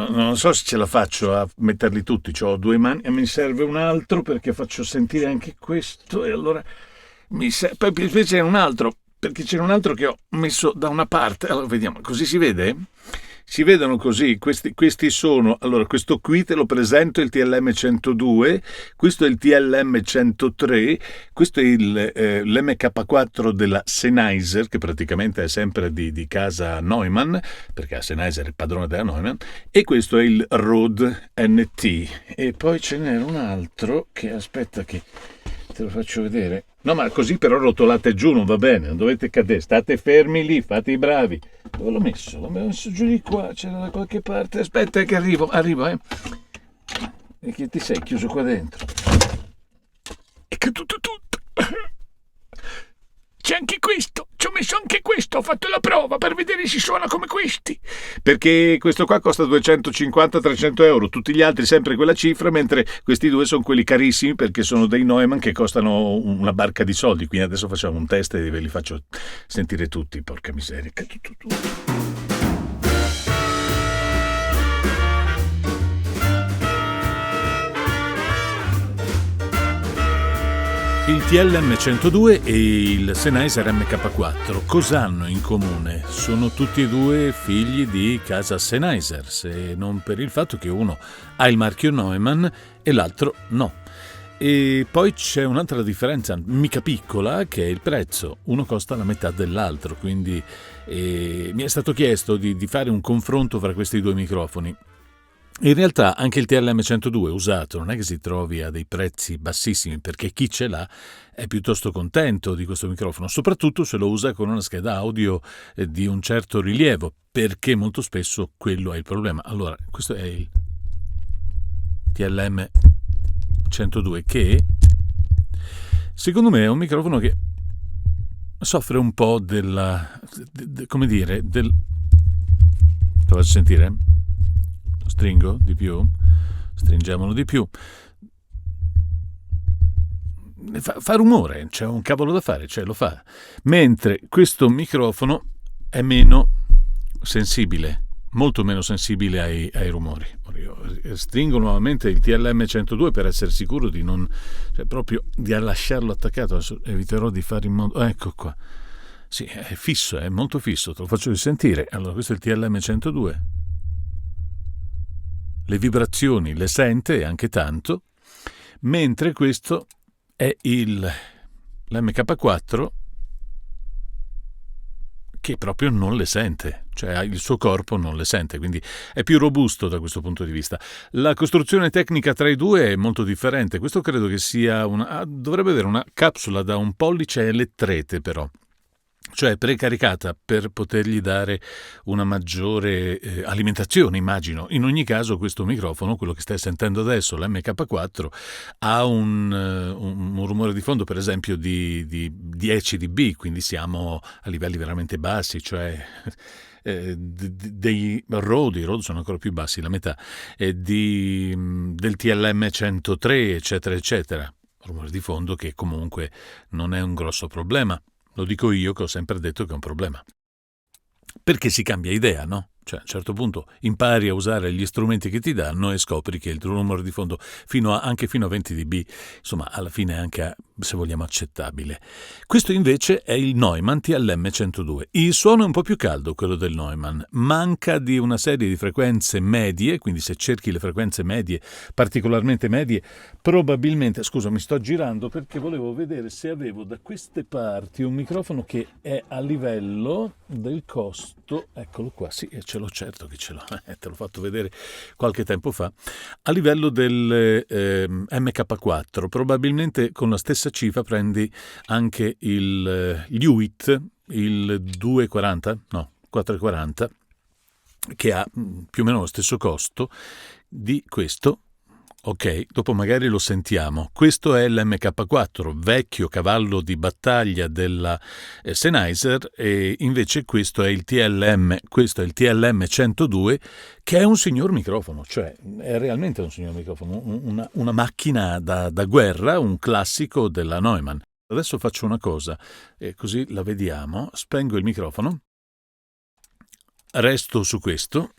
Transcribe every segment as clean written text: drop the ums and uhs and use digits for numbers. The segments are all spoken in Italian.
Non so se ce la faccio a metterli tutti, ho due mani e mi serve un altro perché faccio sentire anche questo e allora poi c'è un altro, perché c'è un altro che ho messo da una parte, allora vediamo, così si vede? Si vedono così, questi sono, allora questo qui te lo presento, il TLM 102, questo è il TLM 103, questo è l'MK4 della Sennheiser, che praticamente è sempre di casa Neumann, perché la Sennheiser è il padrone della Neumann, e questo è il Rode NT. E poi ce n'era un altro che, aspetta che te lo faccio vedere. No, ma così però rotolate giù, non va bene, non dovete cadere, state fermi lì, fate i bravi. Dove l'ho messo? L'ho messo giù di qua, c'era da qualche parte. Aspetta che arrivo, eh. E che ti sei chiuso qua dentro? È caduto tutto. C'è anche questo, ci ho messo anche questo, ho fatto la prova per vedere se suona come questi. Perché questo qua costa 250-300 euro, tutti gli altri sempre quella cifra, mentre questi due sono quelli carissimi perché sono dei Neumann che costano una barca di soldi. Quindi adesso facciamo un test e ve li faccio sentire tutti, porca miseria. Il TLM 102 e il Sennheiser MK4 cosa hanno in comune? Sono tutti e due figli di casa Sennheiser, se non per il fatto che uno ha il marchio Neumann e l'altro no. E poi c'è un'altra differenza, mica piccola, che è il prezzo. Uno costa la metà dell'altro, quindi mi è stato chiesto di fare un confronto fra questi due microfoni. In realtà anche il TLM 102 usato non è che si trovi a dei prezzi bassissimi, perché chi ce l'ha è piuttosto contento di questo microfono, soprattutto se lo usa con una scheda audio di un certo rilievo, perché molto spesso quello è il problema. Allora, questo è il TLM 102 che secondo me è un microfono che soffre un po' come dire, te lo faccio sentire? Stringo di più, stringiamolo di più, fa rumore, c'è un cavolo da fare, cioè lo fa, mentre questo microfono è meno sensibile, molto meno sensibile ai rumori. Io stringo nuovamente il TLM 102 per essere sicuro di non, cioè proprio di lasciarlo attaccato. Adesso eviterò di fare in modo, ecco qua, sì, è fisso, è molto fisso, te lo faccio risentire. Allora, questo è il TLM 102. Le vibrazioni le sente anche tanto, mentre questo è l'MK4 che proprio non le sente, cioè il suo corpo non le sente, quindi è più robusto da questo punto di vista. La costruzione tecnica tra i due è molto differente. Questo credo che sia dovrebbe avere una capsula da 1 pollice e lettrete, però, cioè precaricata per potergli dare una maggiore alimentazione, immagino. In ogni caso questo microfono, quello che stai sentendo adesso, l'MK4, ha un rumore di fondo per esempio di 10 dB, quindi siamo a livelli veramente bassi, cioè dei Rode sono ancora più bassi, la metà, del TLM 103 eccetera eccetera. Rumore di fondo che comunque non è un grosso problema. Lo dico io che ho sempre detto che è un problema. Perché si cambia idea, no? Cioè a un certo punto impari a usare gli strumenti che ti danno e scopri che il tuo rumore di fondo anche fino a 20 dB, insomma, alla fine è anche, se vogliamo, accettabile. Questo invece è il Neumann TLM 102. Il suono è un po' più caldo, quello del Neumann. Manca di una serie di frequenze medie, quindi se cerchi le frequenze medie, particolarmente medie, probabilmente, scusa, mi sto girando perché volevo vedere se avevo da queste parti un microfono che è a livello del costo, eccolo qua, sì, ce l'ho, certo che ce l'ho, te l'ho fatto vedere qualche tempo fa, a livello del MK4, probabilmente con la stessa cifra prendi anche il Hewitt, il 240, no, 440, che ha più o meno lo stesso costo di questo. Ok, dopo magari lo sentiamo. Questo è l'MK4, vecchio cavallo di battaglia della Sennheiser, e invece questo è il TLM 102, che è un signor microfono, cioè è realmente un signor microfono, una macchina da guerra, un classico della Neumann. Adesso faccio una cosa, così la vediamo, spengo il microfono. resto su questo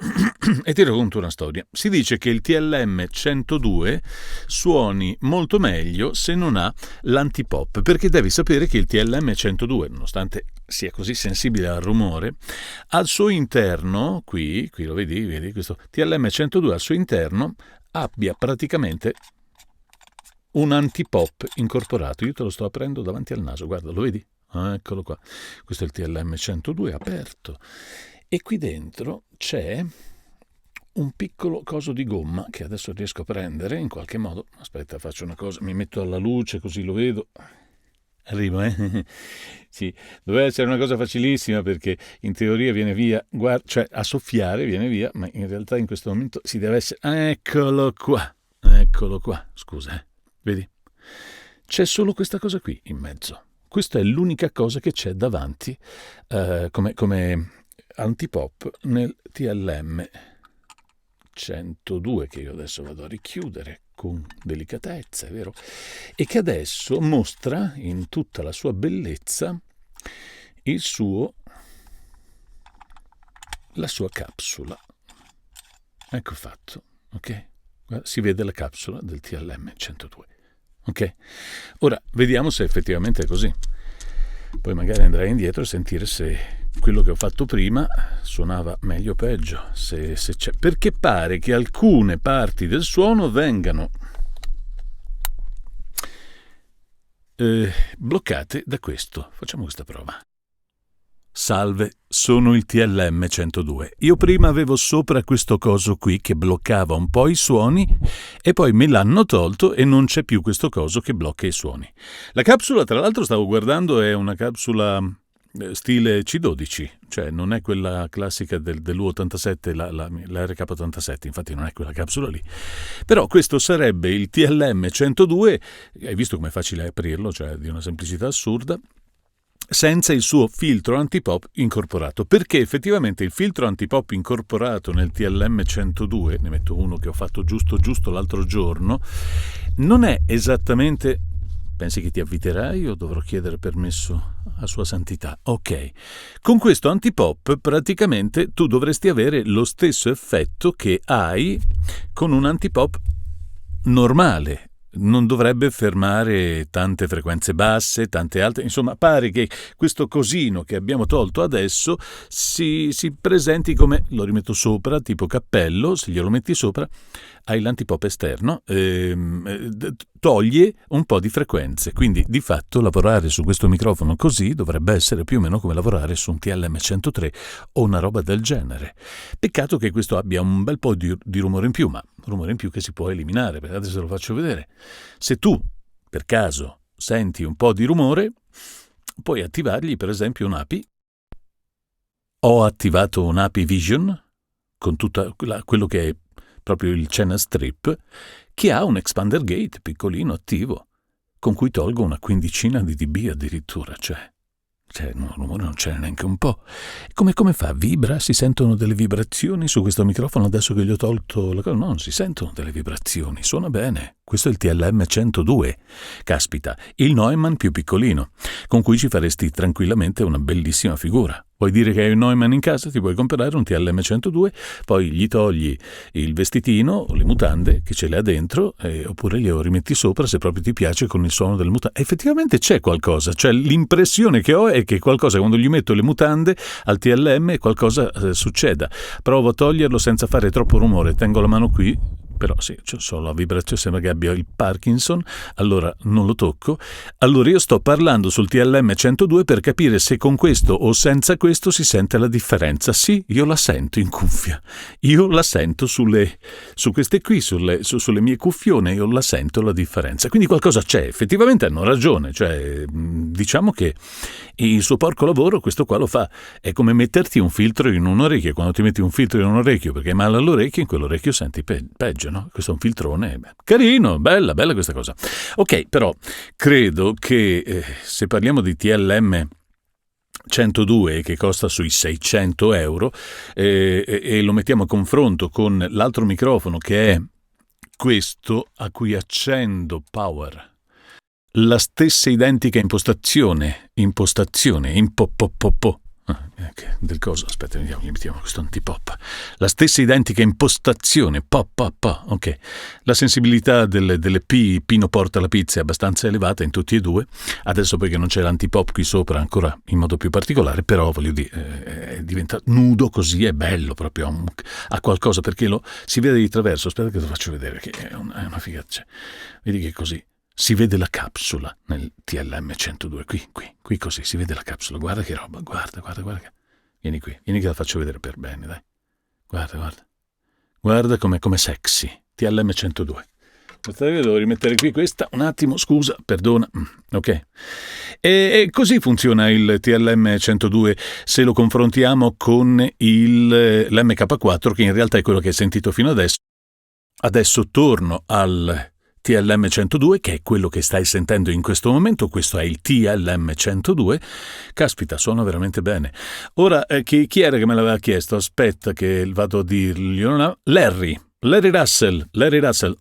e ti racconto una storia. Si dice che il TLM 102 suoni molto meglio se non ha l'antipop, perché devi sapere che il TLM 102, nonostante sia così sensibile al rumore, al suo interno, qui lo vedi, questo TLM 102 al suo interno abbia praticamente un antipop incorporato. Io te lo sto aprendo davanti al naso, guarda, lo vedi? Eccolo qua. Questo è il TLM 102 aperto. E qui dentro c'è un piccolo coso di gomma che adesso riesco a prendere in qualche modo. Aspetta, faccio una cosa, mi metto alla luce così lo vedo. Arrivo, Sì, doveva essere una cosa facilissima perché in teoria viene via, cioè a soffiare viene via, ma in realtà in questo momento si deve essere... Eccolo qua, scusa, vedi? C'è solo questa cosa qui in mezzo. Questa è l'unica cosa che c'è davanti come antipop nel TLM 102 che io adesso vado a richiudere con delicatezza, è vero? E che adesso mostra in tutta la sua bellezza la sua capsula. Ecco fatto, ok? Si vede la capsula del TLM 102, ok? Ora vediamo se effettivamente è così. Poi magari andrei indietro a sentire se quello che ho fatto prima suonava meglio o peggio, se c'è, perché pare che alcune parti del suono vengano bloccate da questo. Facciamo questa prova. Salve, sono il TLM 102. Io prima avevo sopra questo coso qui che bloccava un po' i suoni e poi me l'hanno tolto e non c'è più questo coso che blocca i suoni. La capsula, tra l'altro, stavo guardando, è una capsula stile C12, cioè non è quella classica dell'U87, la RK87, infatti non è quella capsula lì. Però questo sarebbe il TLM 102, hai visto com'è facile aprirlo, cioè di una semplicità assurda, senza il suo filtro antipop incorporato, perché effettivamente il filtro antipop incorporato nel TLM 102, ne metto uno che ho fatto giusto l'altro giorno, non è esattamente... Pensi che ti avviterai o dovrò chiedere permesso a Sua Santità? Ok. Con questo antipop praticamente tu dovresti avere lo stesso effetto che hai con un antipop normale. Non dovrebbe fermare tante frequenze basse, tante alte, insomma pare che questo cosino che abbiamo tolto adesso si presenti come, lo rimetto sopra, tipo cappello, se glielo metti sopra hai l'antipop esterno, toglie un po' di frequenze, quindi di fatto lavorare su questo microfono così dovrebbe essere più o meno come lavorare su un TLM 103 o una roba del genere. Peccato che questo abbia un bel po' di rumore in più, ma rumore in più che si può eliminare, perché adesso lo faccio vedere. Se tu per caso senti un po' di rumore, puoi attivargli per esempio un'API. Ho attivato un'API Vision con tutto quello che è proprio il channel strip, che ha un expander gate piccolino attivo, con cui tolgo una quindicina di dB addirittura, cioè no, rumore non c'è neanche un po'. Come fa? Vibra? Si sentono delle vibrazioni su questo microfono adesso che gli ho tolto la cosa? No, non si sentono delle vibrazioni, suona bene. Questo è il TLM 102. Caspita, il Neumann più piccolino, con cui ci faresti tranquillamente una bellissima figura. Vuoi dire che hai un Neumann in casa, ti puoi comprare un TLM 102, poi gli togli il vestitino o le mutande che ce le ha dentro, oppure glielo rimetti sopra se proprio ti piace con il suono delle mutande. Effettivamente c'è qualcosa, cioè l'impressione che ho è che qualcosa, quando gli metto le mutande al TLM, qualcosa succeda. Provo a toglierlo senza fare troppo rumore, tengo la mano qui, però sì, c'è solo la vibrazione, sembra che abbia il Parkinson, allora non lo tocco. Allora io sto parlando sul TLM 102 per capire se con questo o senza questo si sente la differenza. Sì, io la sento in cuffia, io la sento su queste qui, sulle mie cuffione, io la sento la differenza. Quindi qualcosa c'è, effettivamente hanno ragione, cioè diciamo che il suo porco lavoro questo qua lo fa. È come metterti un filtro in un orecchio. Quando ti metti un filtro in un orecchio perché hai male all'orecchio, in quell'orecchio senti peggio, no? Questo è un filtrone, carino, bella questa cosa. Ok, però credo che se parliamo di TLM 102 che costa sui 600 euro e lo mettiamo a confronto con l'altro microfono che è questo a cui accendo power, la stessa identica impostazione, Del coso, aspetta, vediamo, gli mettiamo questo antipop. La stessa identica impostazione, ok. La sensibilità delle Pino porta la pizza è abbastanza elevata in tutti e due. Adesso poi che non c'è l'antipop qui sopra ancora in modo più particolare, però voglio dire, diventa nudo così, è bello proprio, ha qualcosa perché si vede di traverso. Aspetta che te lo faccio vedere, che è una figata. Cioè, vedi che così si vede la capsula nel TLM 102, qui così si vede la capsula. Guarda che roba, guarda. Vieni qui, vieni che la faccio vedere per bene, dai. Guarda com'è sexy, TLM 102. Aspetta che devo rimettere qui questa, un attimo, scusa, perdona, ok. E così funziona il TLM 102 se lo confrontiamo con l'MK4, che in realtà è quello che hai sentito fino adesso. Adesso torno al TLM 102, che è quello che stai sentendo in questo momento. Questo è il TLM 102. Caspita, suona veramente bene. Ora, chi era che me l'aveva chiesto? Aspetta che vado a dirglielo. Larry Russell,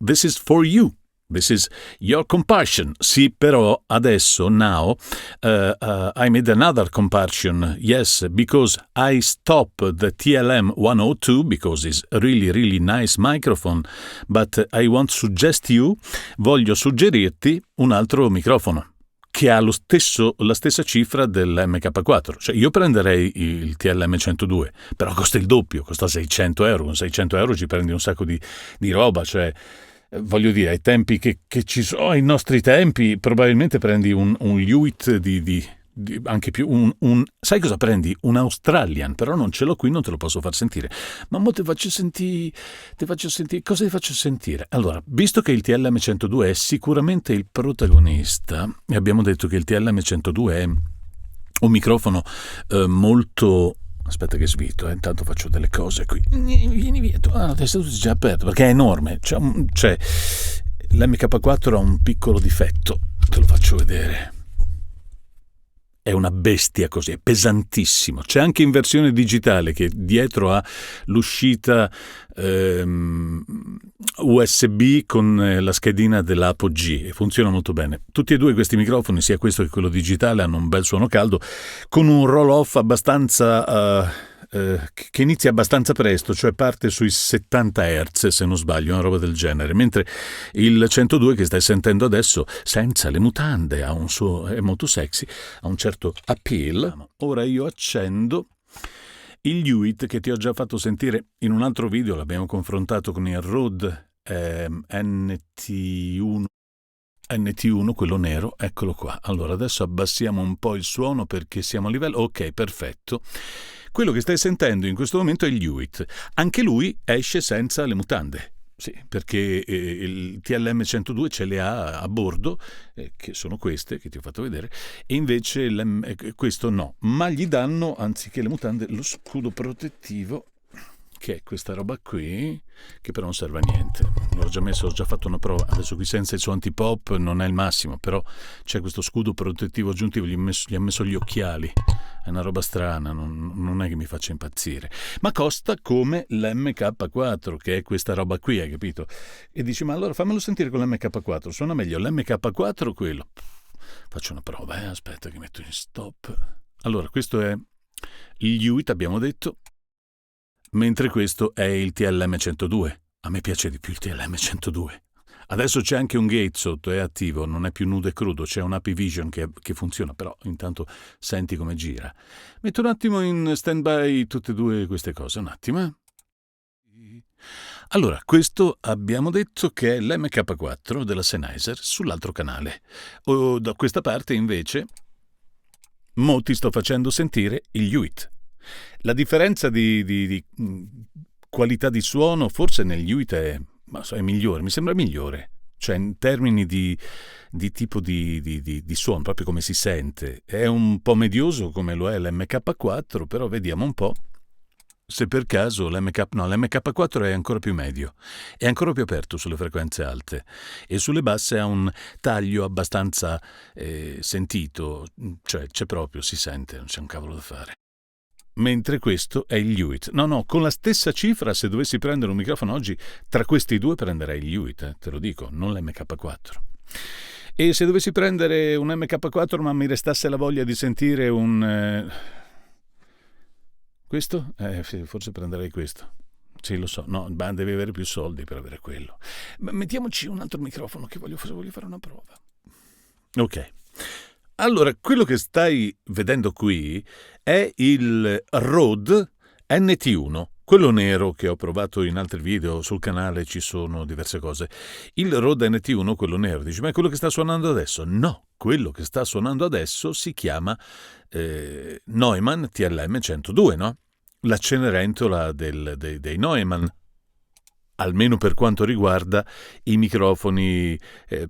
this is for you. This is your compassion. Sì, però adesso, now, I made another compassion. Yes, because I stopped the TLM 102 because it's a really, really nice microphone. But I want to suggest you, voglio suggerirti un altro microfono che ha la stessa cifra dell'MK4. Cioè io prenderei il TLM 102, però costa il doppio, costa 600 euro. Con 600 euro ci prendi un sacco di roba, cioè... Voglio dire, ai tempi che ci sono, ai nostri tempi, probabilmente prendi un Hewitt di anche più, sai cosa prendi? Un Australian, però non ce l'ho qui, non te lo posso far sentire. Ma mo ti faccio sentire, cosa ti faccio sentire? Allora, visto che il TLM 102 è sicuramente il protagonista, e abbiamo detto che il TLM 102 è un microfono molto... Aspetta che svito, intanto faccio delle cose qui. Vieni via, la testa è già aperta, perché è enorme. Cioè, l'MK4 ha un piccolo difetto, te lo faccio vedere. È una bestia così, è pesantissimo. C'è anche in versione digitale che dietro ha l'uscita USB con la schedina dell'Apogee e funziona molto bene. Tutti e due questi microfoni, sia questo che quello digitale, hanno un bel suono caldo con un roll-off abbastanza... che inizia abbastanza presto, cioè parte sui 70 Hz se non sbaglio, una roba del genere, mentre il 102 che stai sentendo adesso senza le mutande ha un suo, è molto sexy, ha un certo appeal. Ora io accendo il Hewitt che ti ho già fatto sentire in un altro video, l'abbiamo confrontato con il Rode NT1, quello nero, eccolo qua. Allora adesso abbassiamo un po' il suono perché siamo a livello, ok, perfetto. Quello che stai sentendo in questo momento è il Hewitt. Anche lui esce senza le mutande. Sì, perché il TLM 102 ce le ha a bordo, che sono queste che ti ho fatto vedere, e invece questo no. Ma gli danno, anziché le mutande, lo scudo protettivo, che è questa roba qui, che però non serve a niente. L'ho già messo, ho già fatto una prova. Adesso qui senza il suo antipop non è il massimo, però c'è questo scudo protettivo aggiuntivo, gli ha messo gli occhiali. È una roba strana, non è che mi faccia impazzire. Ma costa come l'MK4, che è questa roba qui, hai capito? E dici, ma allora fammelo sentire con l'MK4, suona meglio l'MK4 o quello? Faccio una prova, aspetta che metto in stop. Allora, questo è il Hewitt, abbiamo detto, mentre questo è il TLM 102. A me piace di più il TLM 102. Adesso c'è anche un gate sotto, è attivo, non è più nudo e crudo, c'è un API Vision che funziona, però intanto senti come gira. Metto un attimo in stand-by tutte e due queste cose, un attimo. Allora, questo abbiamo detto che è l'MK4 della Sennheiser sull'altro canale. Da questa parte invece, mo ti sto facendo sentire il Hewitt. La differenza di qualità di suono forse negli Hewitt è migliore, mi sembra migliore, cioè in termini di tipo di suono, proprio come si sente. È un po' medioso come lo è l'MK4, però vediamo un po' se per caso l'MK4 è ancora più medio, è ancora più aperto sulle frequenze alte e sulle basse ha un taglio abbastanza sentito, cioè c'è proprio, si sente, non c'è un cavolo da fare. Mentre questo è il Hewitt. No, con la stessa cifra, se dovessi prendere un microfono oggi, tra questi due prenderei il Hewitt, te lo dico, non l'MK4. E se dovessi prendere un MK4 ma mi restasse la voglia di sentire un Questo? Sì, forse prenderei questo. Sì, lo so, no, ma devi avere più soldi per avere quello. Ma mettiamoci un altro microfono che voglio fare una prova. Ok. Allora, quello che stai vedendo qui è il Rode NT1, quello nero che ho provato in altri video sul canale, ci sono diverse cose. Il Rode NT1, quello nero, dici, ma è quello che sta suonando adesso? No, quello che sta suonando adesso si chiama Neumann TLM 102, no? La Cenerentola dei Neumann, almeno per quanto riguarda i microfoni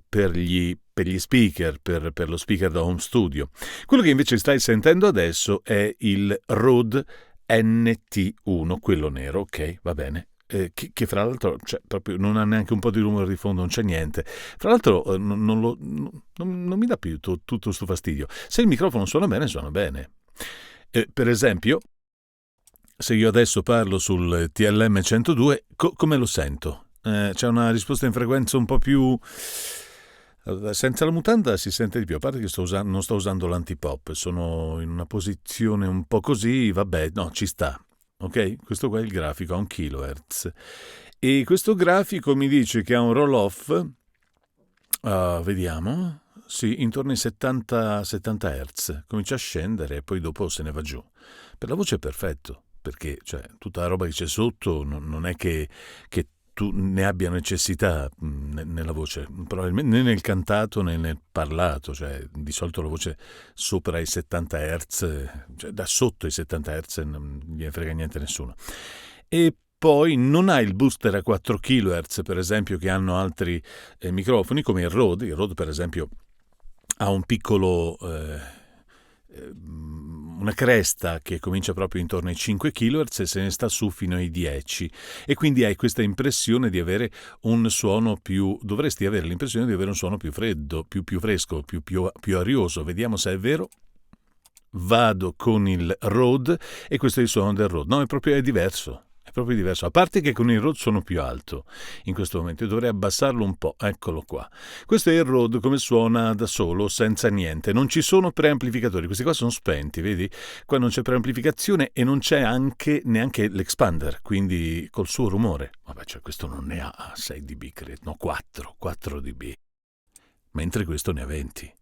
per gli speaker, per lo speaker da home studio. Quello che invece stai sentendo adesso è il Rode NT1, quello nero, ok, va bene. Che fra l'altro proprio non ha neanche un po' di rumore di fondo, non c'è niente. Fra l'altro non mi dà più tutto questo fastidio. Se il microfono suona bene, suona bene. Per esempio, se io adesso parlo sul TLM 102, come lo sento? C'è una risposta in frequenza un po' più... Senza la mutanda si sente di più, a parte che non sto usando l'antipop, sono in una posizione un po' così, vabbè, no, ci sta. Ok? Questo qua è il grafico, ha 1 kHz. E questo grafico mi dice che ha un roll-off, vediamo, sì, intorno ai 70 Hz. Comincia a scendere e poi dopo se ne va giù. Per la voce è perfetto, perché tutta la roba che c'è sotto non è che tu ne abbia necessità nella voce, probabilmente né nel cantato né nel parlato, di solito la voce sopra i 70 Hz, da sotto i 70 Hz non gliene frega niente a nessuno. E poi non ha il booster a 4 kHz, per esempio, che hanno altri microfoni, come il Rode. Il Rode, per esempio, ha un piccolo... una cresta che comincia proprio intorno ai 5 kHz e se ne sta su fino ai 10, e quindi hai questa impressione di avere un suono dovresti avere l'impressione di avere un suono più freddo, più fresco, più arioso. Vediamo se è vero. Vado con il Rode e questo è il suono del Rode. No, è diverso. È proprio diverso, a parte che con il Rode sono più alto in questo momento, io dovrei abbassarlo un po', eccolo qua. Questo è il Rode come suona da solo, senza niente, non ci sono preamplificatori, questi qua sono spenti, vedi? Qua non c'è preamplificazione e non c'è neanche l'expander, quindi col suo rumore. Vabbè, questo non ne ha 6 dB, credo, no, 4 dB, mentre questo ne ha 20.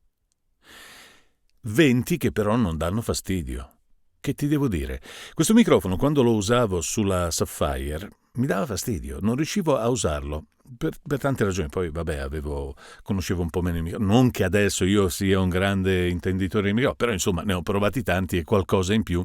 20 che però non danno fastidio. Che ti devo dire? Questo microfono, quando lo usavo sulla Sapphire, mi dava fastidio, non riuscivo a usarlo per tante ragioni. Poi, vabbè, conoscevo un po' meno i microfoni. Non che adesso io sia un grande intenditore di microfoni, però insomma ne ho provati tanti e qualcosa in più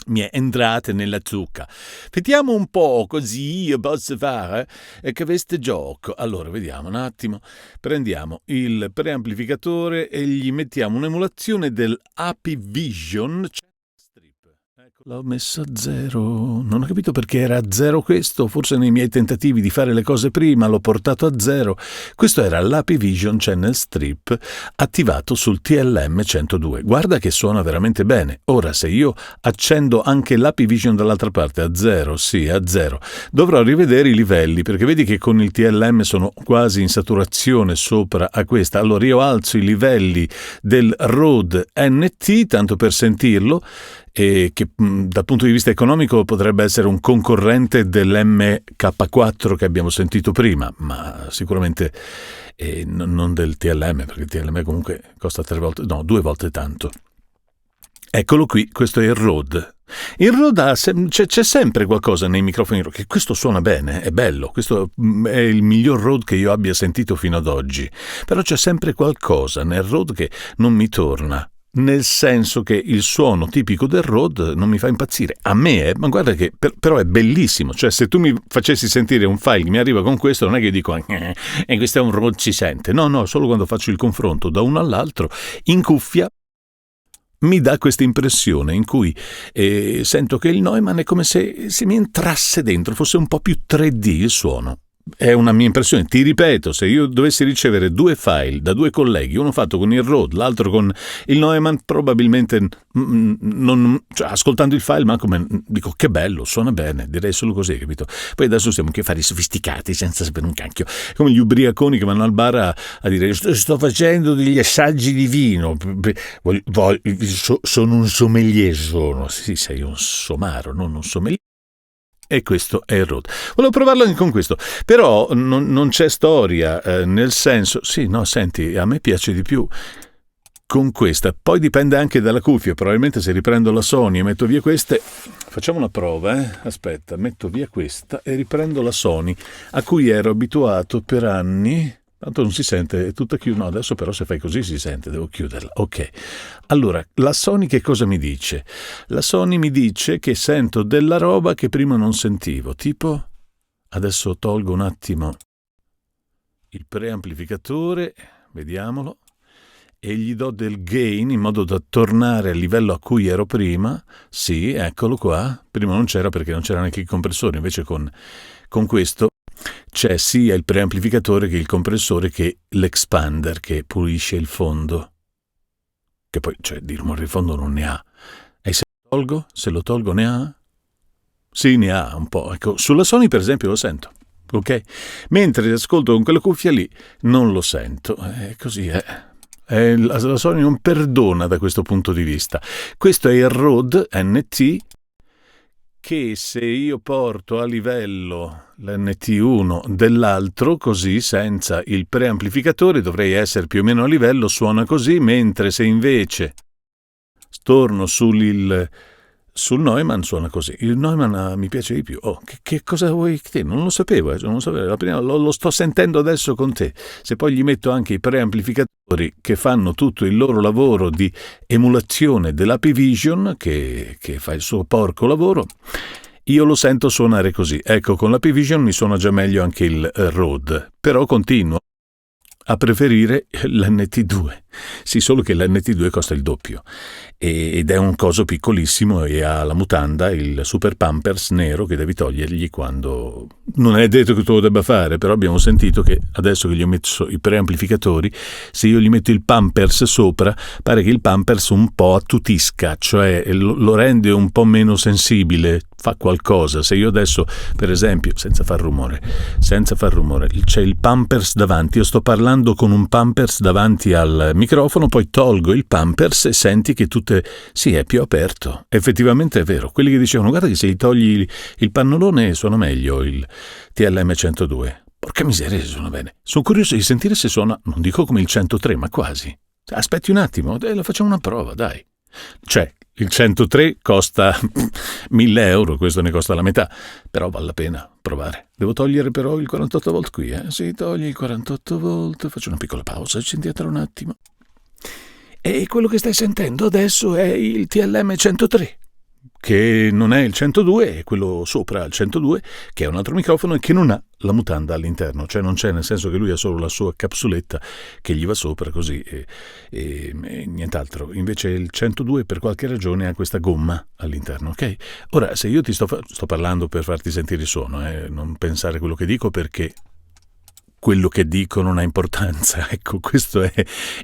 mi è entrata nella zucca. Vediamo un po' così io posso fare che questo gioco. Allora, vediamo un attimo. Prendiamo il preamplificatore e gli mettiamo un'emulazione del API Vision. L'ho messo a 0, non ho capito perché era a 0 questo, forse nei miei tentativi di fare le cose prima l'ho portato a 0. Questo era l'API Vision Channel Strip attivato sul TLM 102. Guarda che suona veramente bene. Ora, se io accendo anche l'API Vision dall'altra parte a 0, sì, a 0, dovrò rivedere i livelli, perché vedi che con il TLM sono quasi in saturazione sopra a questa. Allora io alzo i livelli del Rode NT, tanto per sentirlo, e che dal punto di vista economico potrebbe essere un concorrente dell'MK4 che abbiamo sentito prima, ma sicuramente non del TLM, perché il TLM comunque costa 2 volte tanto. Eccolo qui, questo è il Rode. Il Rode c'è sempre qualcosa nei microfoni, che questo suona bene, è bello, questo è il miglior Rode che io abbia sentito fino ad oggi, però c'è sempre qualcosa nel Rode che non mi torna. Nel senso che il suono tipico del Rode non mi fa impazzire. A me, ma guarda che però è bellissimo. Se tu mi facessi sentire un file che mi arriva con questo, non è che io dico e questo è un Rode, si sente. No, solo quando faccio il confronto da uno all'altro in cuffia mi dà questa impressione in cui sento che il Neumann è come se mi entrasse dentro, fosse un po' più 3D il suono. è una mia impressione. Ti ripeto, se io dovessi ricevere 2 file da 2 colleghi, uno fatto con il Rode, l'altro con il Neumann, probabilmente cioè, ascoltando il file, ma come dico che bello, suona bene, direi solo così, capito? Poi adesso stiamo che fare i sofisticati senza sapere un cacchio, come gli ubriaconi che vanno al bar a dire sto facendo degli assaggi di vino, sono un sommelier, sì, sei un somaro, non un sommelier. E questo è il Rode. Volevo provarlo anche con questo, però non c'è storia, nel senso, sì, no, senti, a me piace di più con questa, poi dipende anche dalla cuffia, probabilmente se riprendo la Sony e metto via queste, facciamo una prova, aspetta, metto via questa e riprendo la Sony, a cui ero abituato per anni. Tanto non si sente, è tutta chiusa. No, adesso però se fai così si sente, devo chiuderla. Ok. Allora, la Sony che cosa mi dice? La Sony mi dice che sento della roba che prima non sentivo. Tipo, adesso tolgo un attimo il preamplificatore, vediamolo, e gli do del gain in modo da tornare al livello a cui ero prima. Sì, eccolo qua. Prima non c'era perché non c'era neanche il compressore, invece con questo c'è sia il preamplificatore che il compressore che l'expander che pulisce il fondo, che poi cioè di rumore di fondo non ne ha, e se lo tolgo ne ha? Sì, ne ha un po', ecco, sulla Sony per esempio lo sento, ok? Mentre ascolto con quella cuffia lì non lo sento, così è. La Sony non perdona da questo punto di vista. Questo è il Rode NT, che se io porto a livello l'NT1 dell'altro, così senza il preamplificatore dovrei essere più o meno a livello, suona così, mentre se invece torno sul Neumann suona così. Il Neumann mi piace di più. Oh, che cosa vuoi te? Non lo sapevo, non lo sapevo. La prima, lo sto sentendo adesso con te. Se poi gli metto anche i preamplificatori che fanno tutto il loro lavoro di emulazione dell'API Vision, che fa il suo porco lavoro, io lo sento suonare così. Ecco, con l'API Vision mi suona già meglio anche il Rode, però continuo a preferire l'NT2. Sì, solo che l'NT2 costa il doppio ed è un coso piccolissimo e ha la mutanda, il super pampers nero che devi togliergli quando... Non è detto che tu lo debba fare, però abbiamo sentito che adesso che gli ho messo i preamplificatori, se io gli metto il pampers sopra, pare che il pampers un po' attutisca, cioè lo rende un po' meno sensibile, fa qualcosa. Se io adesso, per esempio, senza far rumore, c'è il pampers davanti, io sto parlando con un pampers davanti al microfono, poi tolgo il pampers e senti che sì, è più aperto. Effettivamente è vero. Quelli che dicevano guarda che se gli togli il pannolone suona meglio il TLM 102. Porca miseria, suona bene. Sono curioso di sentire se suona, non dico come il 103, ma quasi. Aspetti un attimo, la facciamo una prova, dai. Cioè, il 103 costa 1.000 euro, questo ne costa la metà, però vale la pena provare. Devo togliere però il 48 volt qui, Sì, togli il 48 volt, faccio una piccola pausa, ci indietro un attimo. E quello che stai sentendo adesso è il TLM 103, che non è il 102, è quello sopra il 102, che è un altro microfono e che non ha la mutanda all'interno, cioè non c'è, nel senso che lui ha solo la sua capsuletta che gli va sopra così e nient'altro. Invece il 102 per qualche ragione ha questa gomma all'interno, ok? Ora, se io ti sto parlando per farti sentire il suono, non pensare quello che dico perché quello che dico non ha importanza. Ecco, questo è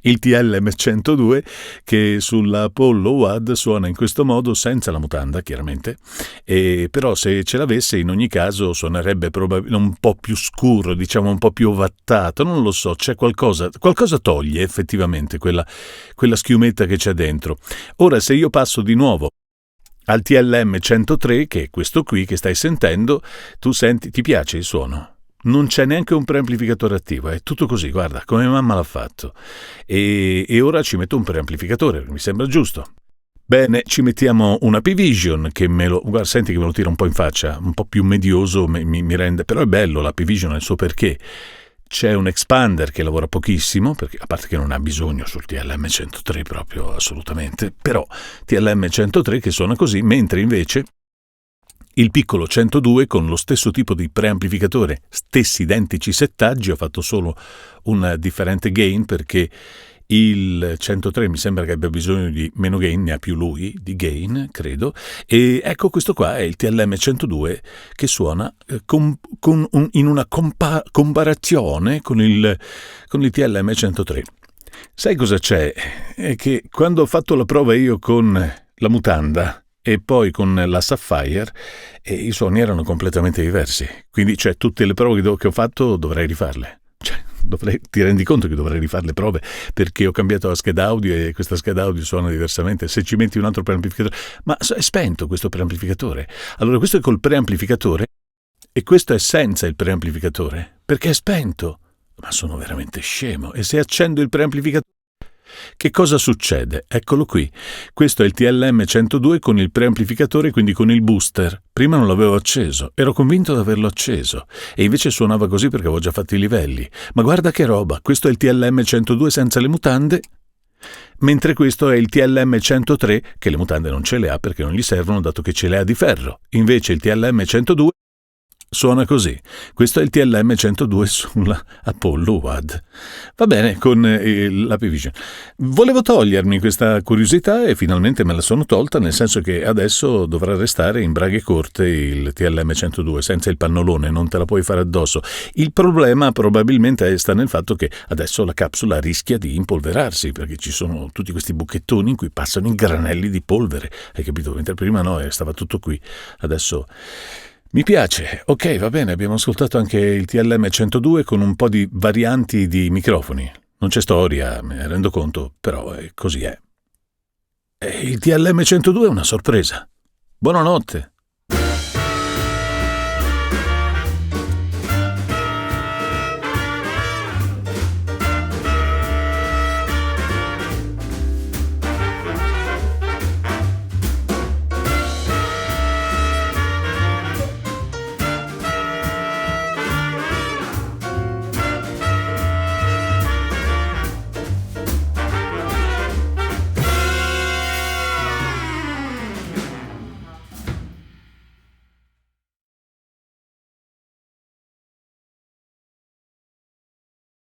il TLM 102 che sulla Apollo WAD suona in questo modo senza la mutanda, chiaramente, però se ce l'avesse in ogni caso suonerebbe probabilmente un po' più scuro, diciamo un po' più ovattato, non lo so, c'è qualcosa toglie effettivamente quella schiumetta che c'è dentro. Ora, se io passo di nuovo al TLM 103, che è questo qui che stai sentendo, tu senti, ti piace il suono? Non c'è neanche un preamplificatore attivo, è tutto così, guarda, come mamma l'ha fatto. E ora ci metto un preamplificatore, mi sembra giusto. Bene, ci mettiamo una API Vision che guarda, senti che me lo tira un po' in faccia, un po' più medioso mi rende, però è bello, l'API Vision ha il suo perché. C'è un expander che lavora pochissimo, perché, a parte che non ha bisogno sul TLM 103 proprio assolutamente, però TLM 103 che suona così, mentre invece il piccolo 102 con lo stesso tipo di preamplificatore, stessi identici settaggi, ho fatto solo un differente gain perché Il 103 mi sembra che abbia bisogno di meno gain, ne ha più lui, di gain, credo. E ecco, questo qua è il TLM 102 che suona in una comparazione con il TLM 103. Sai cosa c'è? È che quando ho fatto la prova io con la mutanda e poi con la Sapphire, i suoni erano completamente diversi. Quindi, cioè, tutte le prove che ho fatto dovrei rifarle. Ti rendi conto che dovrei rifare le prove perché ho cambiato la scheda audio e questa scheda audio suona diversamente. Se ci metti un altro preamplificatore, ma è spento questo preamplificatore. Allora questo è col preamplificatore e questo è senza il preamplificatore perché è spento. Ma sono veramente scemo. E se accendo il preamplificatore, che cosa succede? Eccolo qui. Questo è il TLM 102 con il preamplificatore, quindi con il booster. Prima non l'avevo acceso, ero convinto di averlo acceso e invece suonava così perché avevo già fatto i livelli. Ma guarda che roba, questo è il TLM 102 senza le mutande, mentre questo è il TLM 103 che le mutande non ce le ha perché non gli servono dato che ce le ha di ferro. Invece il TLM 102 suona così. Questo è il TLM 102 sulla Apollo WAD. Va bene, con l'Api Vision. Volevo togliermi questa curiosità e finalmente me la sono tolta, nel senso che adesso dovrà restare in braghe corte il TLM 102, senza il pannolone, non te la puoi fare addosso. Il problema probabilmente sta nel fatto che adesso la capsula rischia di impolverarsi, perché ci sono tutti questi buchettoni in cui passano i granelli di polvere, hai capito? Mentre prima no, stava tutto qui. Adesso mi piace, ok, va bene, abbiamo ascoltato anche il TLM 102 con un po' di varianti di microfoni. Non c'è storia, me ne rendo conto, però così è. E il TLM 102 è una sorpresa. Buonanotte.